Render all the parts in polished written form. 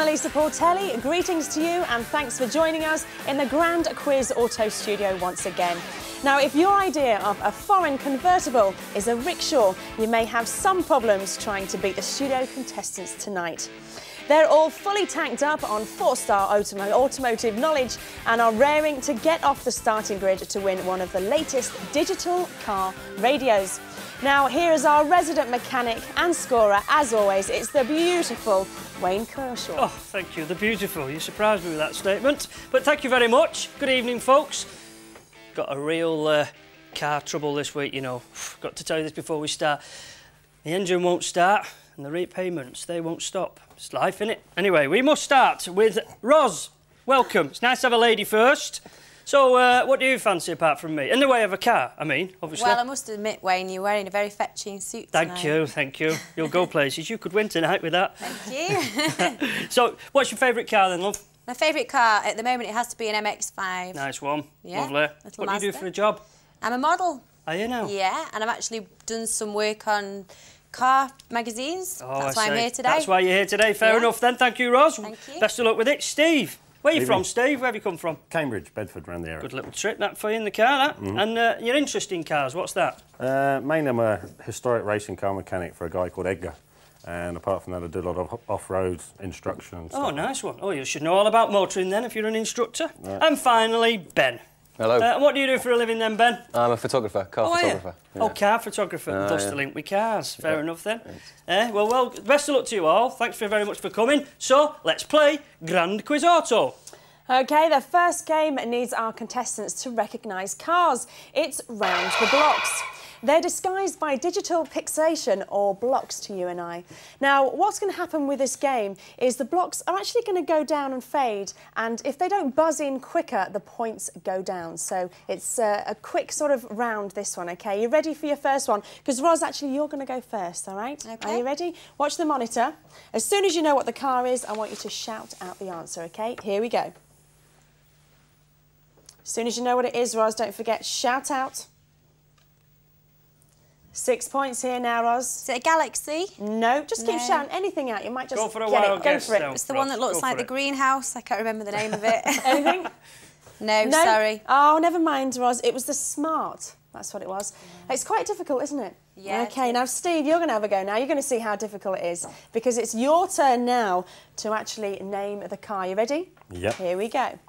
Elisa Portelli. Greetings to you and thanks for joining us in the Grand Quiz Auto Studio once again. Now, if your idea of a foreign convertible is a rickshaw, you may have some problems trying to beat the studio contestants tonight. They're all fully tanked up on 4-star automotive knowledge and are raring to get off the starting grid to win one of the latest digital car radios. Now, here is our resident mechanic and scorer. As always, it's the beautiful Wayne Kershaw. Oh, thank you. The beautiful. You surprised me with that statement. But thank you very much. Good evening, folks. Got a real car trouble this week, you know. Got to tell you this before we start. The engine won't start and the repayments, they won't stop. It's life, innit? Anyway, we must start with Ros. Welcome. It's nice to have a lady first. So, what do you fancy apart from me? In the way of a car, I mean, obviously. Well, I must admit, Wayne, you're wearing a very fetching suit tonight. Thank you, thank you. You'll go places. You could win tonight with that. Thank you. So, what's your favourite car then, love? My favourite car, at the moment, it has to be an MX-5. Nice one. Yeah, lovely. What do you do for a job? I'm a model. Are you now? Yeah, and I've actually done some work on car magazines. Oh, that's why I'm here today. That's why you're here today. Fair enough then. Thank you, Ros. Thank you. Best of luck with it. Steve, where are you from, Steve? Where have you come from? Cambridge, Bedford, around the area. Good little trip, that, for you in the car, that. And your interest in cars, what's that? Mainly I'm a historic racing car mechanic for a guy called Edgar. And apart from that, I do a lot of off-road instruction and stuff. Oh, nice one. Oh, you should know all about motoring then if you're an instructor. Yeah. And finally, Ben. Hello. What do you do for a living then, Ben? I'm a photographer, car photographer. Yeah. Oh, car photographer. Thus the link with cars. Fair enough then. Well, best of luck to you all. Thanks very much for coming. So, let's play Grand Quiz Auto. OK, the first game needs our contestants to recognise cars. It's round the blocks. They're disguised by digital pixelation or blocks to you and I. Now, what's going to happen with this game is the blocks are actually going to go down and fade, and if they don't buzz in quicker, the points go down. So it's a quick sort of round, this one, OK? You ready for your first one? Because, Ros, actually, you're going to go first, all right? OK. Are you ready? Watch the monitor. As soon as you know what the car is, I want you to shout out the answer, OK? Here we go. As soon as you know what it is, Ros, don't forget, shout out. 6 points here now, Ros. Is it a Galaxy? No, just keep shouting anything out. You might just go for a get wild it. Guess, go for it. It's the one that looks like the greenhouse. I can't remember the name of it. Anything? No, sorry. Oh, never mind, Ros. It was the Smart. That's what it was. Yeah. It's quite difficult, isn't it? Yeah. OK, now, Steve, you're going to have a go now. You're going to see how difficult it is because it's your turn now to actually name the car. You ready? Yep. Here we go.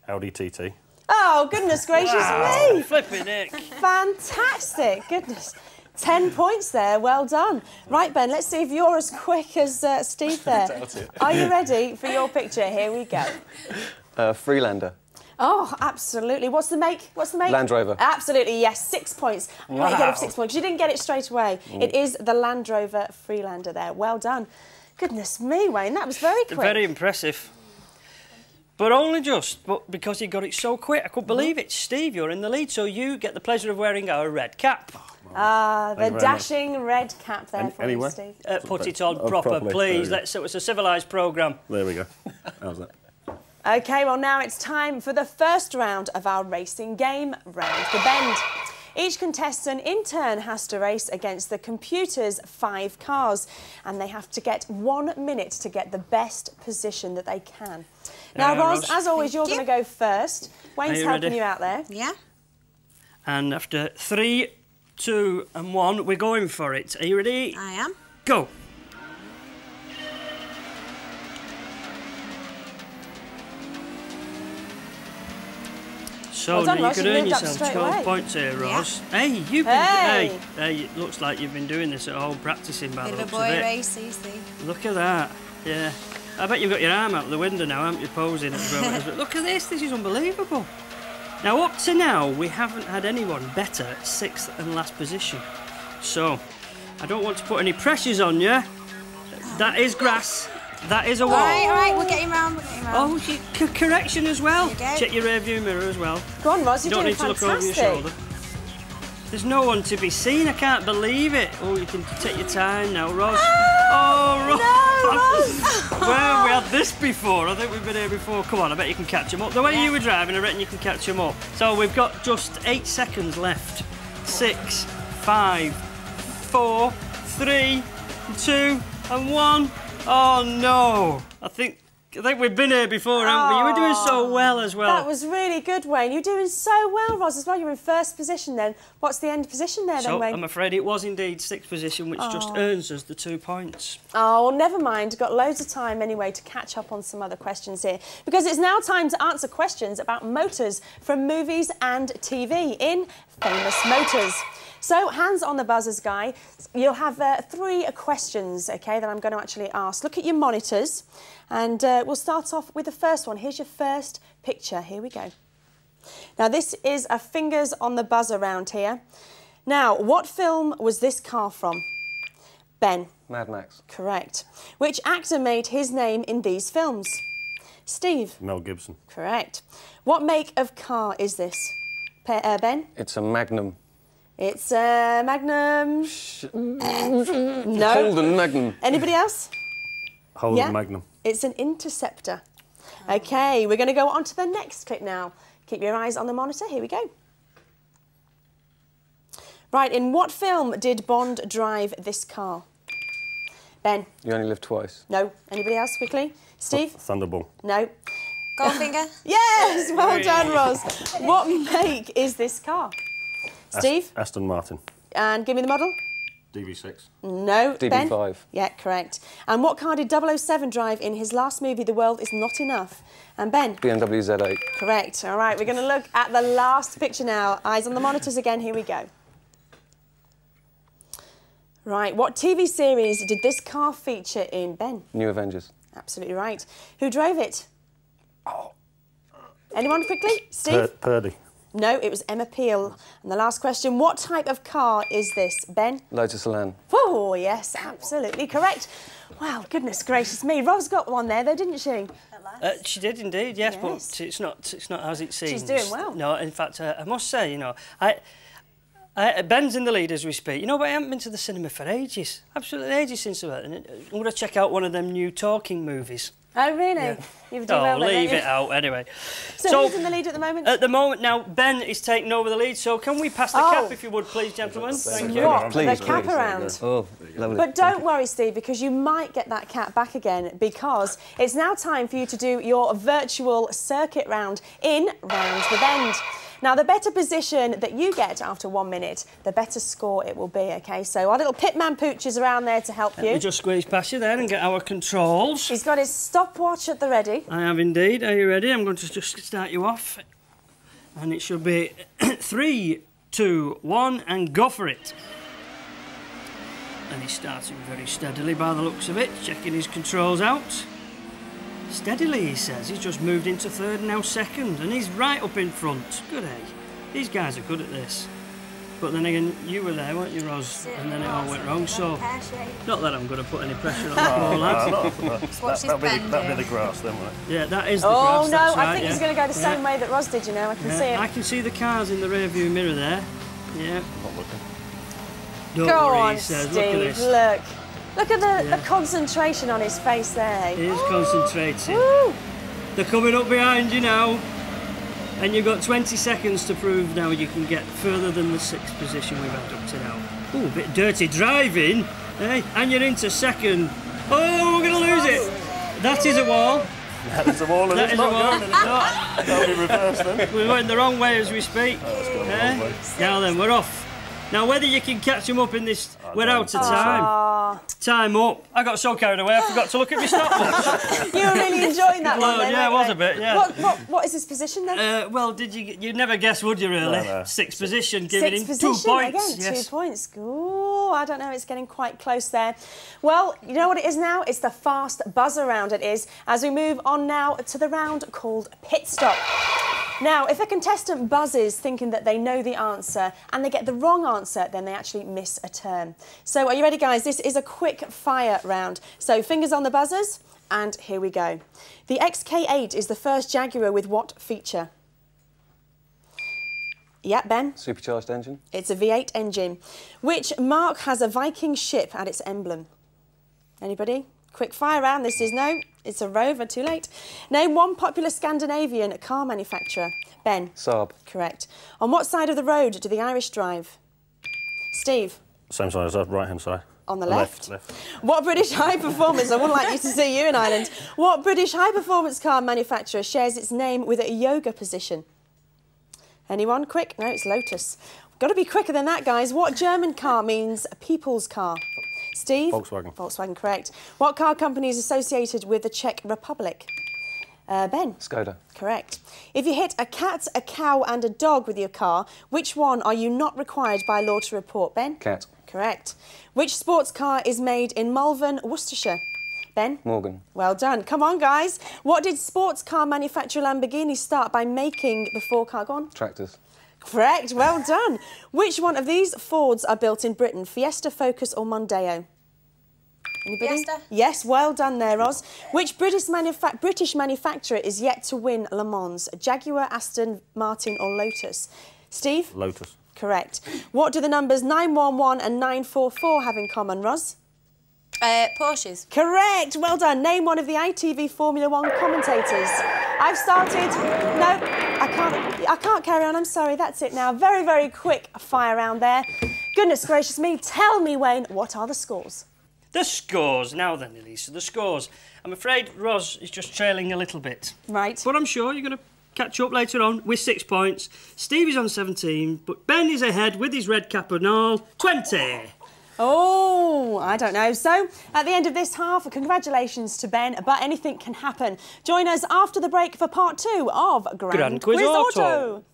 Audi TT. Oh, goodness gracious me. Flipping heck. Fantastic. Goodness. 10 points there, well done. Right, Ben, let's see if you're as quick as Steve there. Are you ready for your picture? Here we go. Freelander. Oh, absolutely. What's the make? What's the make? Land Rover. Absolutely, yes. 6 points. You might get 6 points. You didn't get it straight away. It is the Land Rover Freelander there. Well done. Goodness me, Wayne, that was very quick. Very impressive. But only just, but because you got it so quick, I couldn't believe it. Steve, you're in the lead, so you get the pleasure of wearing our red cap. The dashing red cap there for you, Steve. Put it on proper, please. It's a civilised programme. There we go. How's that? OK, well, now it's time for the first round of our racing game, Round the Bend. Each contestant, in turn, has to race against the computer's 5 cars, and they have to get 1 minute to get the best position that they can. Now, Ros, as always, you're going to go first. Wayne's helping you out there. Yeah. And after 3, 2 and 1, we're going for it. Are you ready? I am. Go. So well done, you could earn yourself 12 away. Points here, Ros. Yeah. Hey, you've been... Hey, it looks like you've been doing this at home, practising by the looks of it. Bit of a boy race, see. Look at that. Yeah. I bet you've got your arm out the window now, haven't you, posing at the moment? Look at this is unbelievable. Now, up to now, we haven't had anyone better at 6th and last position. So, I don't want to put any pressures on you. That is grass. That is a wall. All right, we're getting round, Oh, correction as well. Check your rear view mirror as well. Go on, Ros, you don't need to look over your shoulder. There's no one to be seen. I can't believe it. Oh, you can take your time now, Ros. Oh, Ros. No, Ros. Where we had this before? I think we've been here before. Come on, I bet you can catch them up. The way you were driving, I reckon you can catch them up. So we've got just 8 seconds left. 6, 5, 4, 3, 2 and 1. Oh, no. I think I think we've been here before, haven't we? You were doing so well as well. That was really good, Wayne. You're doing so well, Ros, as well. You're in first position then. What's the end position there then, Wayne? I'm afraid it was indeed sixth position, which just earns us the 2 points. Oh, well, never mind. Got loads of time anyway to catch up on some other questions here, because it's now time to answer questions about motors from movies and TV in Famous Motors. So, hands on the buzzers, Guy. You'll have 3 questions, OK, that I'm going to actually ask. Look at your monitors, and we'll start off with the first one. Here's your first picture. Here we go. Now, this is a fingers on the buzzer round here. Now, what film was this car from? Ben. Mad Max. Correct. Which actor made his name in these films? Steve. Mel Gibson. Correct. What make of car is this? Ben? It's a Magnum. It's a Magnum. No. Holden Magnum. Anybody else? Holden Magnum. It's an Interceptor. OK, we're going to go on to the next clip now. Keep your eyes on the monitor. Here we go. Right, in what film did Bond drive this car? Ben? You Only Live Twice. No. Anybody else, quickly? Steve? Thunderball. No. Goldfinger? Yes, well done, Ros. What make is this car? Steve? Aston Martin. And give me the model. DB6. No. Ben? DB5. Yeah, correct. And what car did 007 drive in his last movie, The World Is Not Enough? And Ben? BMW Z8. Correct. All right, we're going to look at the last picture now. Eyes on the monitors again. Here we go. Right, what TV series did this car feature in, Ben? New Avengers. Absolutely right. Who drove it? Anyone quickly? Steve? Purdy. No, it was Emma Peel. And the last question, what type of car is this, Ben? Lotus Elan. Oh, yes, absolutely correct. Wow, goodness gracious me. Ros got one there, though, didn't she? She did indeed, yes, Yes. but it's not as it seems. She's doing well. No, in fact, I must say, you know, Ben's in the lead as we speak. You know, but I haven't been to the cinema for ages. Absolutely ages since I went. I'm going to check out one of them new talking movies. Oh, really? Yeah. You've done well then, leave haven't it you? out anyway. So who's in the lead at the moment? At the moment now, Ben is taking over the lead. So can we pass the cap, if you would, please, gentlemen? Thank you. Swap Please, the cap please. around. Oh, lovely. But don't worry, Steve, because you might get that cap back again, because it's now time for you to do your virtual circuit round in Round the Bend. Now, the better position that you get after 1 minute, the better score it will be, OK? So our little pitman Pooch is around there to help you. Let me just squeeze past you there and get our controls. He's got his stopwatch at the ready. I have indeed. Are you ready? I'm going to just start you off. And it should be 3, 2, 1, and go for it. And he's starting very steadily by the looks of it, checking his controls out. Steadily, he says. He's just moved into third and now second, and he's right up in front. Good, eh? These guys are good at this. But then again, you were there, weren't you, Ros? And then it all went wrong, so... Not that I'm going to put any pressure on the poor lad. That'll be the grass then, won't it? Yeah, that is the Oh, grass, no, that's I right, think he's going to go the same way that Ros did, you know. I can see it. I can see the cars in the rearview mirror there. Yeah. I'm not looking. Don't Go worry, on, he says. Steve, Look at this. look. Look at the concentration on his face there. He is concentrating. Woo. They're coming up behind you now. And you've got 20 seconds to prove now you can get further than the 6th position we've had up to now. Ooh, a bit dirty driving. Eh? And you're into second. Oh, we're going to lose it. That is a wall. That is a wall, and That it's is a not wall. going. No. That'll be reversed then. We're going the wrong way as we speak. Oh, it's going the wrong way. Now then, we're off. Now, whether you can catch them up in this... we're out of time. Time up. I got so carried away, I forgot to look at my stopwatch. You were really enjoying that one then, Yeah, I was weren't a you? bit, yeah. What is his position then? Well, you'd never guess, would you, really? No. 6th position, giving him 2 position, points. again, Yes. 2 points. Ooh, I don't know, it's getting quite close there. Well, you know what it is now? It's the fast buzzer round it is, as we move on now to the round called Pit Stop. Now, if a contestant buzzes thinking that they know the answer and they get the wrong answer, then they actually miss a turn. So are you ready, guys? This is a quick fire round. So fingers on the buzzers, and here we go. The XK8 is the first Jaguar with what feature? Yeah, Ben? Supercharged engine. It's a V8 engine. Which mark has a Viking ship at its emblem? Anybody? Quick fire round. This is no. It's a Rover. Too late. Name one popular Scandinavian car manufacturer. Ben? Saab. Correct. On what side of the road do the Irish drive? Steve? Same side as that, right-hand side. On the left. Left. What British high performance, I wouldn't like you to see you in Ireland. What British high performance car manufacturer shares its name with a yoga position? Anyone? Quick? No, it's Lotus. Got to be quicker than that, guys. What German car means a people's car? Steve? Volkswagen. Volkswagen, correct. What car company is associated with the Czech Republic? Ben? Skoda. Correct. If you hit a cat, a cow and a dog with your car, which one are you not required by law to report, Ben? Cat. Correct. Which sports car is made in Malvern, Worcestershire? Ben? Morgan. Well done. Come on, guys. What did sports car manufacturer Lamborghini start by making before car gone? Tractors. Correct. Well done. Which one of these Fords are built in Britain? Fiesta, Focus or Mondeo? Anybody? Fiesta. Yes, well done there, Roz. Which British manufacturer is yet to win Le Mans? Jaguar, Aston Martin or Lotus? Steve? Lotus. Correct. What do the numbers 911 and 944 have in common, Roz? Porsches. Correct. Well done. Name one of the ITV Formula 1 commentators. I've started. No, I can't carry on. I'm sorry. That's it now. Very, very quick fire round there. Goodness gracious me. Tell me, Wayne, what are the scores? The scores. Now then, Elisa, the scores. I'm afraid Roz is just trailing a little bit. Right. But I'm sure you're going to catch up later on with 6 points. Steve is on 17, but Ben is ahead with his red cap and all, 20. Oh, I don't know. So, at the end of this half, congratulations to Ben, but anything can happen. Join us after the break for part 2 of Grand Quiz Auto.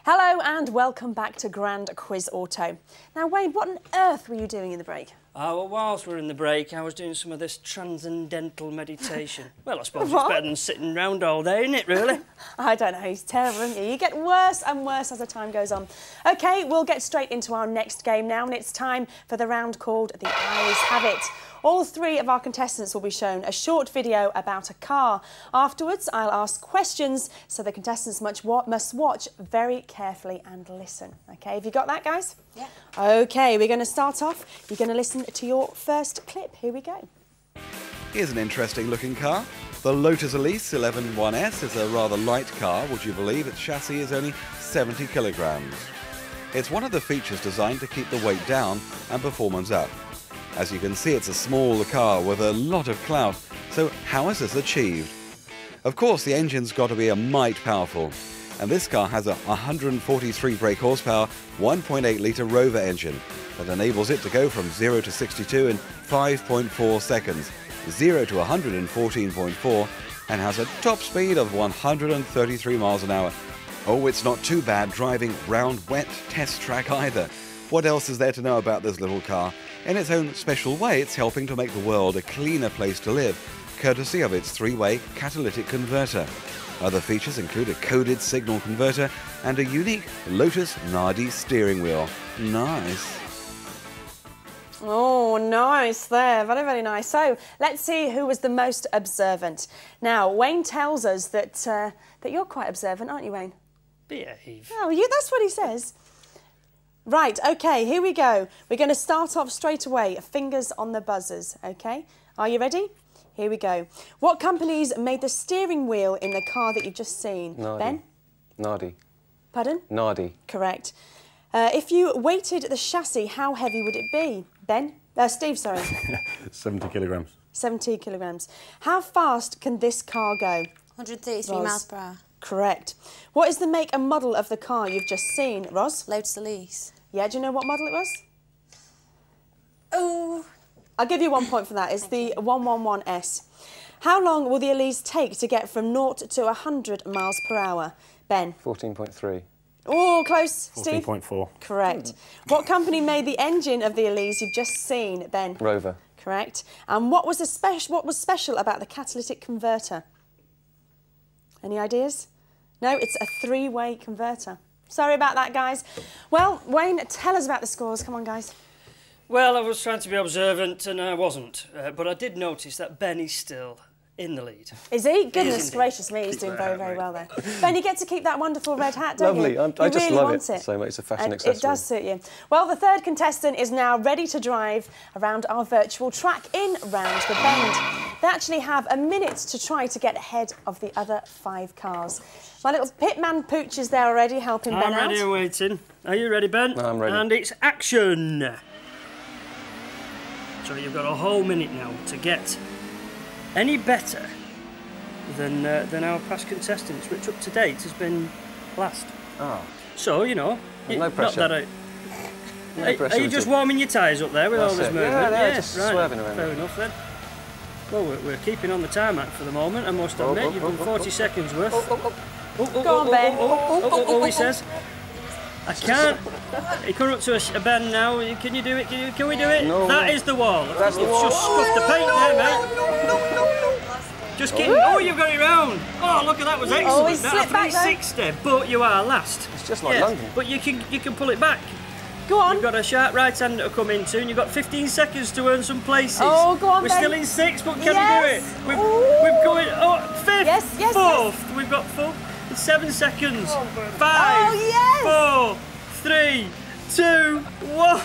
Hello and welcome back to Grand Quiz Auto. Now, Wayne, what on earth were you doing in the break? Well, whilst we're in the break, I was doing some of this transcendental meditation. Well, I suppose What? it's better than sitting round all day, isn't it, really? I don't know, he's terrible, isn't he? You get worse and worse as the time goes on. OK, we'll get straight into our next game now, and it's time for the round called The Eyes Have It. All 3 of our contestants will be shown a short video about a car. Afterwards, I'll ask questions, so the contestants must watch very carefully and listen. OK, have you got that, guys? Yeah. OK, we're going to start off. You're going to listen to your first clip. Here we go. Here's an interesting looking car. The Lotus Elise 111S is a rather light car, would you believe? Its chassis is only 70 kilograms. It's one of the features designed to keep the weight down and performance up. As you can see, it's a small car with a lot of clout, so how is this achieved? Of course, the engine's got to be a mite powerful, and this car has a 143 brake horsepower, 1.8 litre Rover engine that enables it to go from 0 to 62 in 5.4 seconds, 0 to 114.4, and has a top speed of 133 miles an hour. Oh, it's not too bad driving round wet test track either. What else is there to know about this little car? In its own special way, it's helping to make the world a cleaner place to live, courtesy of its 3-way catalytic converter. Other features include a coded signal converter and a unique Lotus Nardi steering wheel. Nice. Oh, nice there. Very, very nice. So, let's see who was the most observant. Now, Wayne tells us that that you're quite observant, aren't you, Wayne? Behave. Oh, that's what he says. Right, OK, here we go. We're going to start off straight away. Fingers on the buzzers, OK? Are you ready? Here we go. What companies made the steering wheel in the car that you've just seen? Nardi. Ben? Nardi. Pardon? Nardi. Correct. If you weighted the chassis, how heavy would it be? Ben? Steve, sorry. 70 kilograms. 70 kilograms. How fast can this car go? 133 Roz. miles per hour. Correct. What is the make and model of the car you've just seen, Roz? Lotus Elise. Yeah, do you know what model it was? Oh. I'll give you 1 point for that. It's the 111S. How long will the Elise take to get from 0 to 100 miles per hour? Ben? 14.3. Oh, close. Steve? 14.4. Correct. What company made the engine of the Elise you've just seen, Ben? Rover. Correct. And what was special about the catalytic converter? Any ideas? No, it's a 3-way converter. Sorry about that, guys. Well, Wayne, tell us about the scores. Come on, guys. Well, I was trying to be observant and I wasn't, but I did notice that Ben is still in the lead. Is he? Goodness gracious me, he's doing very, very well there. Ben, you get to keep that wonderful red hat, don't Lovely. you? I just really love want it so much. It's a fashion accessory. It does suit you. Well, the third contestant is now ready to drive around our virtual track in Round the Bend. They actually have a minute to try to get ahead of the other 5 cars. My little pitman Pooch is there already helping Ben out. I'm ready and waiting. Are you ready, Ben? No, I'm ready. And it's action! So you've got a whole minute now to get any better than our past contestants, which up to date has been last. Oh. So, you know... No pressure. Are you just warming your tyres up there with all this movement? Yeah, just swerving around. Fair enough then. Well, we're keeping on the tarmac for the moment, I must admit. You've done 40 seconds worth. Go on, Ben. Oh, he says. I can't. He come up to a bend now. Can you do it? Can we do it? No. That is the wall. That's the wall. Just scuffed the paint there, mate. Just kidding. Oh, you've got it round. Oh, look at that. Was excellent. Oh, he's slipped back though. 360, but you are last. It's just like London. But you can pull it back. Go on. You've got a sharp right-hander to come into, and you've got 15 seconds to earn some places. Oh, go on, We're Ben. still in 6th, but can Yes. we do it? We've going 5th, Yes, yes, 4th. yes. We've got 7 seconds. 5, Oh, yes. 4, 3, 2, 1.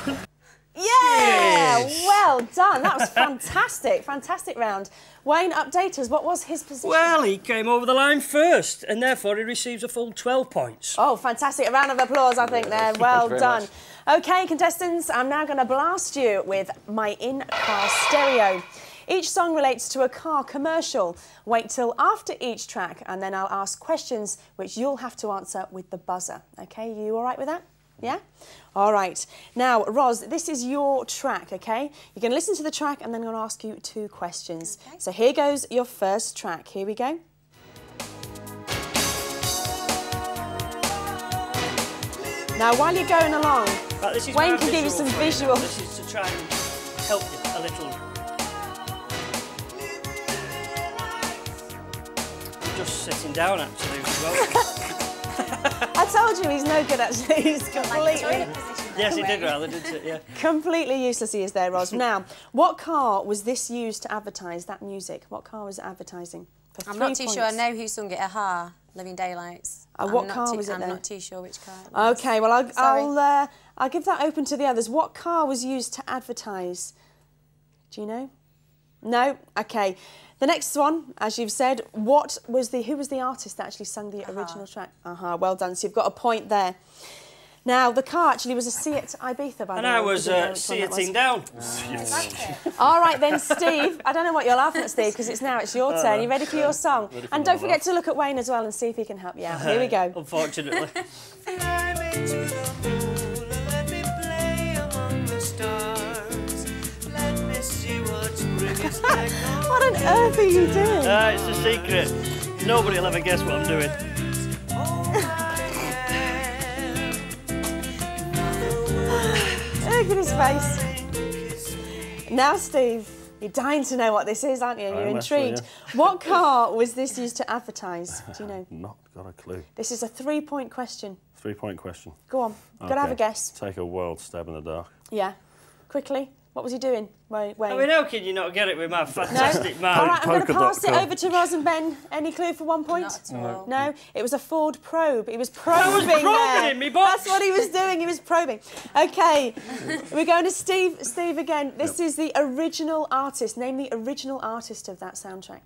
Yeah! Yes. Well done. That was fantastic. Fantastic round. Wayne, update us. What was his position? Well, he came over the line first, and therefore he receives a full 12 points. Oh, fantastic. A round of applause, I think, there. Well very done. much. OK, contestants, I'm now going to blast you with my in-car stereo. Each song relates to a car commercial. Wait till after each track, and then I'll ask questions which you'll have to answer with the buzzer. OK, you all right with that? Yeah? All right. Now, Roz, this is your track, OK? You're going to listen to the track and then I'm going to ask you 2 questions. Okay. So here goes your first track. Here we go. Now, while you're going along, Right, this is Wayne my can give you some visual. visual. This is to try and help you a little. Just sitting down, actually, as well. I told you he's no good, actually. He's completely... Yes, he did rather, didn't it? Yeah. Completely useless he is there, Roz. Now, what car was this used to advertise that music? What car was it advertising? For I'm 3 not too points. sure. I know who sung it. Aha, Living Daylights. What car was it then? I'm not too sure which car it was. OK, well, I'll give that open to the others. What car was used to advertise? Do you know? No? OK. The next one, as you've said, who was the artist that actually sung the original track? Well done. So you've got a point there. Now, the car actually was a Hyatt Ibiza, by the way. And I was sitting down. All right then, Steve. I don't know what you're laughing at, Steve, because it's your turn. You ready for your song? And don't forget to look at Wayne as well and see if he can help you out. Here we go. Unfortunately. What on earth are you doing? It's a secret. Nobody will ever guess what I'm doing. Look at his face. Now, Steve, you're dying to know what this is, aren't you? You're intrigued. Actually, What car was this used to advertise? Do you know? Not got a clue. This is a 3-point question. 3-point question. Go on. Got to have a guess. Take a wild stab in the dark. Yeah. Quickly. What was he doing, Wayne? I mean, how can you not get it with my fantastic man? All right, I'm going to pass it Polka.com. over to Roz and Ben. Any clue for 1 point? Not at all. No, it was a Ford Probe. He was probing I was probing there. in me box. That's what he was doing. He was probing. OK, we're going to Steve. Steve again. This is the original artist. Name the original artist of that soundtrack.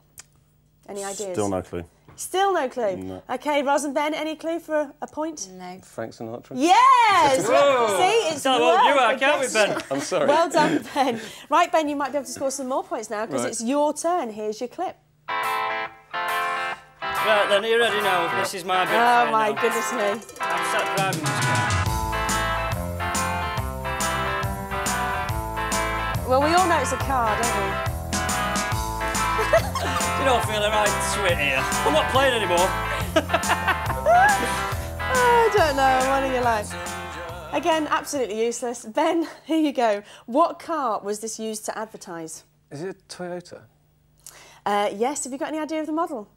Any ideas? Still no clue. Still no clue. No. OK, Roz and Ben. Any clue for a point? No. Frank Sinatra? Yes. Whoa. See, it's Tell what you worth are, a can't we, guess. Ben? I'm sorry. Well done, Ben. Right, Ben, you might be able to score some more points now because Right. it's your turn. Here's your clip. Right then, are you ready now? This is my bit. Oh, my goodness me. I'm sat driving this car. Well, we all know it's a car, don't we? You don't feel the right sweat here. I'm not playing anymore. I don't know. What are you like? Again, absolutely useless. Ben, here you go. What car was this used to advertise? Is it a Toyota? Yes. Have you got any idea of the model?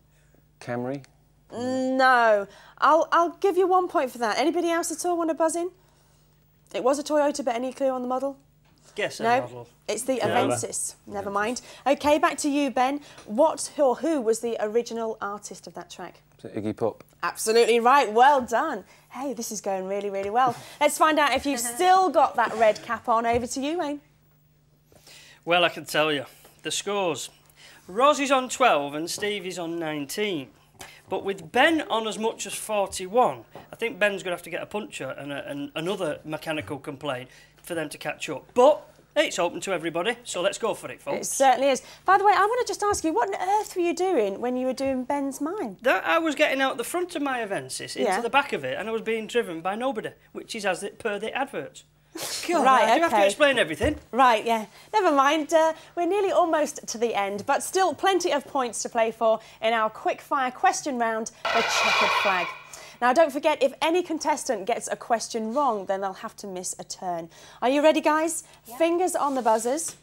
Camry? No. I'll give you 1 point for that. Anybody else at all want to buzz in? It was a Toyota, but any clue on the model? guess a No, model. it's the Avensis. Never mind. OK, back to you, Ben. What or who was the original artist of that track? Is it Iggy Pop? Absolutely right. Well done. Hey, this is going really, really well. Let's find out if you've still got that red cap on. Over to you, Wayne. Well, I can tell you. The scores. Ros is on 12 and Steve is on 19. But with Ben on as much as 41, I think Ben's going to have to get a puncher and another mechanical complaint for them to catch up. But it's open to everybody, so let's go for it, folks. It certainly is. By the way, I want to just ask you, what on earth were you doing when you were doing Ben's mine? I was getting out the front of my Avensis into the back of it, and I was being driven by nobody, which is as per the adverts. God, Right, do you have to okay. explain everything? Right, yeah. Never mind. We're nearly almost to the end, but still plenty of points to play for in our quick-fire question round, the checkered flag. Now, don't forget, if any contestant gets a question wrong, then they'll have to miss a turn. Are you ready, guys? Yeah. Fingers on the buzzers.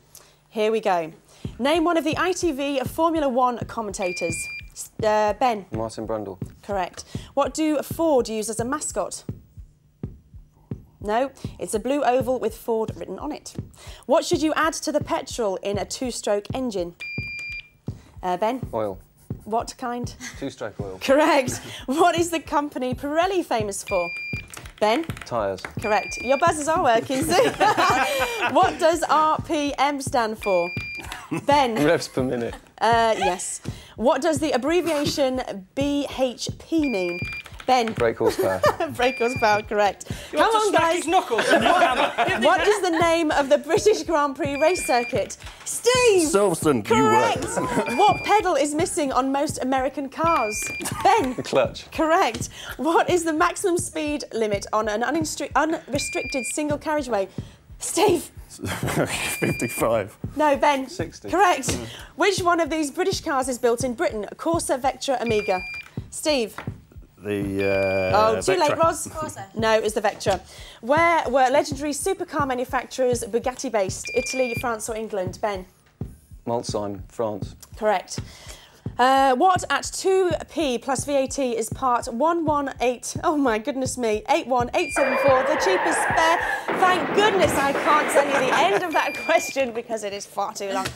Here we go. Name one of the ITV Formula 1 commentators. Ben. Martin Brundle. Correct. What do Ford use as a mascot? No, it's a blue oval with Ford written on it. What should you add to the petrol in a two-stroke engine? Ben? Oil. What kind? Two-stroke oil. Correct. What is the company Pirelli famous for? Ben? Tyres. Correct. Your buzzers are working, see? What does RPM stand for? Ben? Revs per minute. Yes. What does the abbreviation BHP mean? Ben? Brake horsepower. Brake horsepower, correct. You Come want to on, stack guys. his knuckles in your hammer? What is the name of the British Grand Prix race circuit? Steve! Silverstone, Correct. What pedal is missing on most American cars? Ben? The clutch. Correct. What is the maximum speed limit on an unrestricted single carriageway? Steve? 55. No, Ben? 60. Correct. Which one of these British cars is built in Britain? Corsa, Vectra, Amiga? Steve? The Too late, Vectra. Ros. No, it's the Vectra. Where were legendary supercar manufacturers Bugatti based? Italy, France or England? Ben? Maltzheim, France. Correct. What at 2p plus VAT is part 118, oh my goodness me, 81874, the cheapest spare? Thank goodness I can't tell you the end of that question because it is far too long.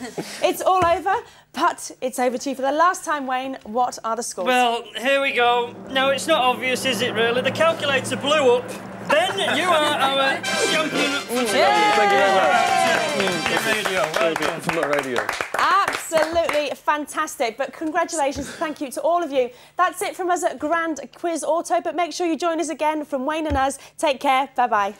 It's all over, but it's over to you for the last time, Wayne. What are the scores? Well, here we go. Now, it's not obvious, is it, really? The calculator blew up. Ben, you are our champion for today. Thank you very much. Radio. Well done. From the radio. Absolutely fantastic, but congratulations and thank you to all of you. That's it from us at Grand Quiz Auto, but make sure you join us again from Wayne and us. Take care, bye-bye.